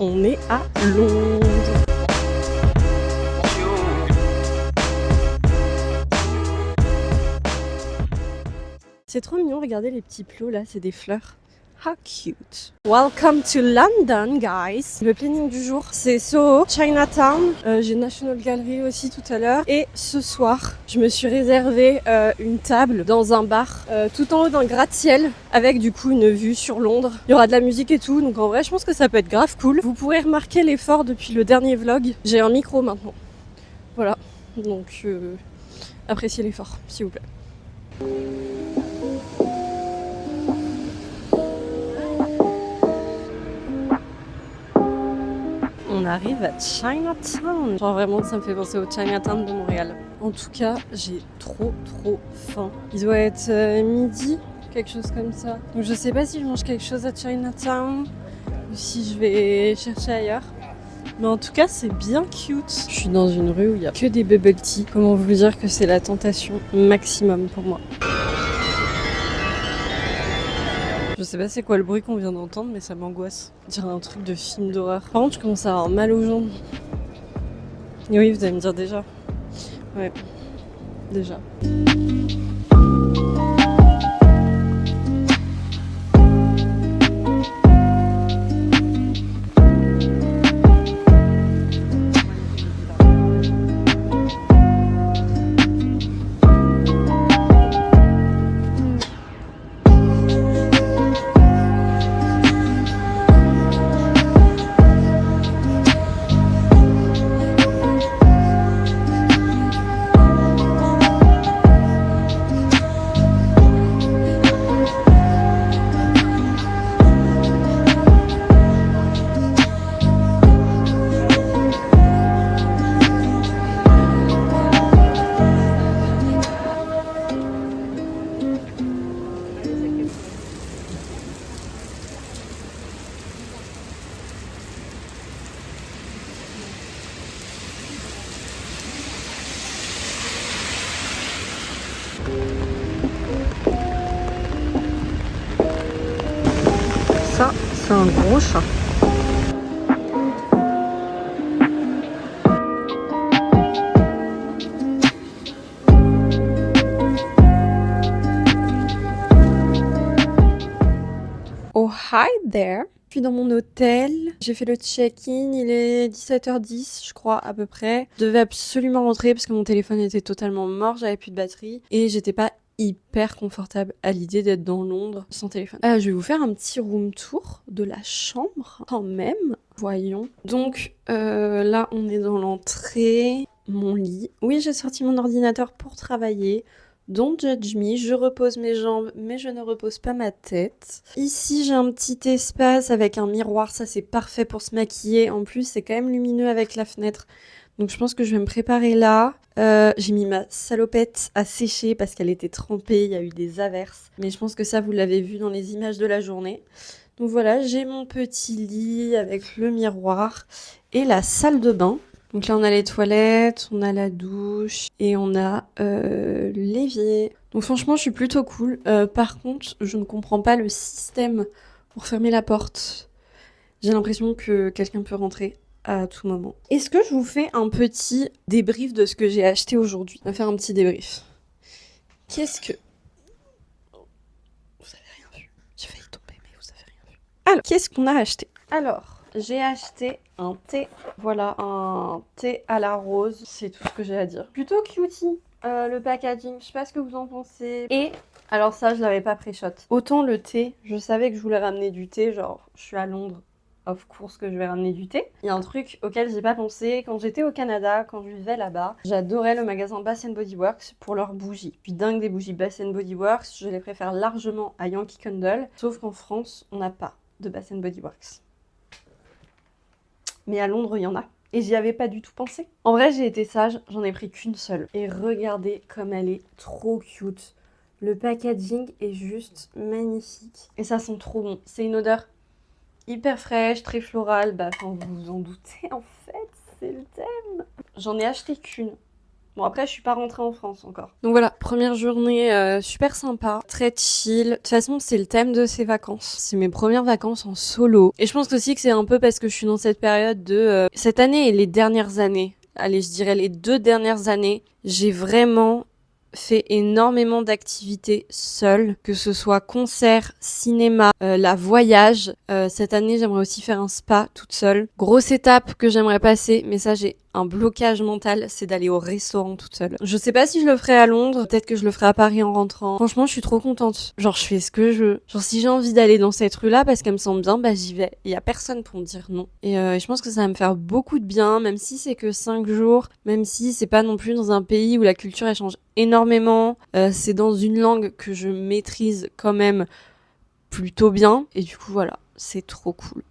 On est à Londres. C'est trop mignon, regardez les petits plots là, c'est des fleurs. How cute. Welcome to London, guys. Le planning du jour, c'est Soho, Chinatown. J'ai National Gallery aussi tout à l'heure. Et ce soir, je me suis réservé une table dans un bar tout en haut d'un gratte-ciel avec du coup une vue sur Londres. Il y aura de la musique et tout, donc en vrai, je pense que ça peut être grave cool. Vous pourrez remarquer l'effort depuis le dernier vlog. J'ai un micro maintenant. Voilà, donc appréciez l'effort, s'il vous plaît. On arrive à Chinatown. Genre vraiment, ça me fait penser au Chinatown de Montréal. En tout cas, j'ai trop faim. Il doit être midi, quelque chose comme ça. Donc je sais pas si je mange quelque chose à Chinatown ou si je vais chercher ailleurs. Mais en tout cas, c'est bien cute. Je suis dans une rue où il y a que des bubble tea. Comment vous dire que c'est la tentation maximum pour moi. Je sais pas c'est quoi le bruit qu'on vient d'entendre, mais ça m'angoisse. On dirait un truc de film d'horreur. Par contre, je commence à avoir mal aux jambes. Et oui, vous allez me dire déjà. Ouais, déjà. Ça, c'est un gros chat. Oh, hi there! Je suis dans mon hôtel, j'ai fait le check-in, il est 17h10 je crois à peu près. Je devais absolument rentrer parce que mon téléphone était totalement mort, j'avais plus de batterie et j'étais pas hyper confortable à l'idée d'être dans Londres sans téléphone. Je vais vous faire un petit room tour de la chambre quand même. Voyons. Donc là on est dans l'entrée, mon lit. Oui, j'ai sorti mon ordinateur pour travailler. Don't judge me, je repose mes jambes, mais je ne repose pas ma tête. Ici, j'ai un petit espace avec un miroir, ça c'est parfait pour se maquiller. En plus, c'est quand même lumineux avec la fenêtre. Donc je pense que je vais me préparer là. J'ai mis ma salopette à sécher parce qu'elle était trempée, il y a eu des averses. Mais je pense que ça, vous l'avez vu dans les images de la journée. Donc voilà, j'ai mon petit lit avec le miroir et la salle de bain. Donc là, on a les toilettes, on a la douche et on a l'évier. Donc franchement, je suis plutôt cool. Par contre, je ne comprends pas le système pour fermer la porte. J'ai l'impression que quelqu'un peut rentrer à tout moment. Est-ce que je vous fais un petit débrief de ce que j'ai acheté aujourd'hui? On va faire un petit débrief. Qu'est-ce que... Vous avez rien vu. J'ai failli tomber, mais vous avez rien vu. Alors, qu'est-ce qu'on a acheté? Alors... j'ai acheté un thé, voilà, un thé à la rose, c'est tout ce que j'ai à dire. Plutôt cutie, le packaging, je sais pas ce que vous en pensez. Et, alors ça, je l'avais pas pré-shot. Autant le thé, je savais que je voulais ramener du thé, genre, je suis à Londres, of course que je vais ramener du thé. Il y a un truc auquel j'ai pas pensé, quand j'étais au Canada, quand je vivais là-bas, j'adorais le magasin Bath & Body Works pour leurs bougies. Je suis dingue des bougies Bath & Body Works, je les préfère largement à Yankee Candle, sauf qu'en France, on n'a pas de Bath & Body Works. Mais à Londres, il y en a. Et j'y avais pas du tout pensé. En vrai, j'ai été sage, j'en ai pris qu'une seule. Et regardez comme elle est trop cute. Le packaging est juste magnifique. Et ça sent trop bon. C'est une odeur hyper fraîche, très florale. Bah, quand vous vous en doutez, en fait, c'est le thème. J'en ai acheté qu'une. Bon, après, je suis pas rentrée en France encore. Donc voilà, première journée super sympa, très chill. De toute façon, c'est le thème de ces vacances. C'est mes premières vacances en solo. Et je pense aussi que c'est un peu parce que je suis dans cette période de... cette année et les dernières années, allez, je dirais les 2 dernières années, j'ai vraiment fait énormément d'activités seule, que ce soit concert, cinéma, la voyage. Cette année, j'aimerais aussi faire un spa toute seule. Grosse étape que j'aimerais passer, mais ça, j'ai un blocage mental, c'est d'aller au restaurant toute seule. Je sais pas si je le ferai à Londres, peut-être que je le ferai à Paris en rentrant. Franchement, je suis trop contente. Genre, je fais ce que je veux. Genre, si j'ai envie d'aller dans cette rue-là parce qu'elle me semble bien, bah j'y vais. Il y a personne pour me dire non. Et je pense que ça va me faire beaucoup de bien, même si c'est que 5 jours, même si c'est pas non plus dans un pays où la culture elle change énormément. C'est dans une langue que je maîtrise quand même plutôt bien. Et du coup, voilà, c'est trop cool.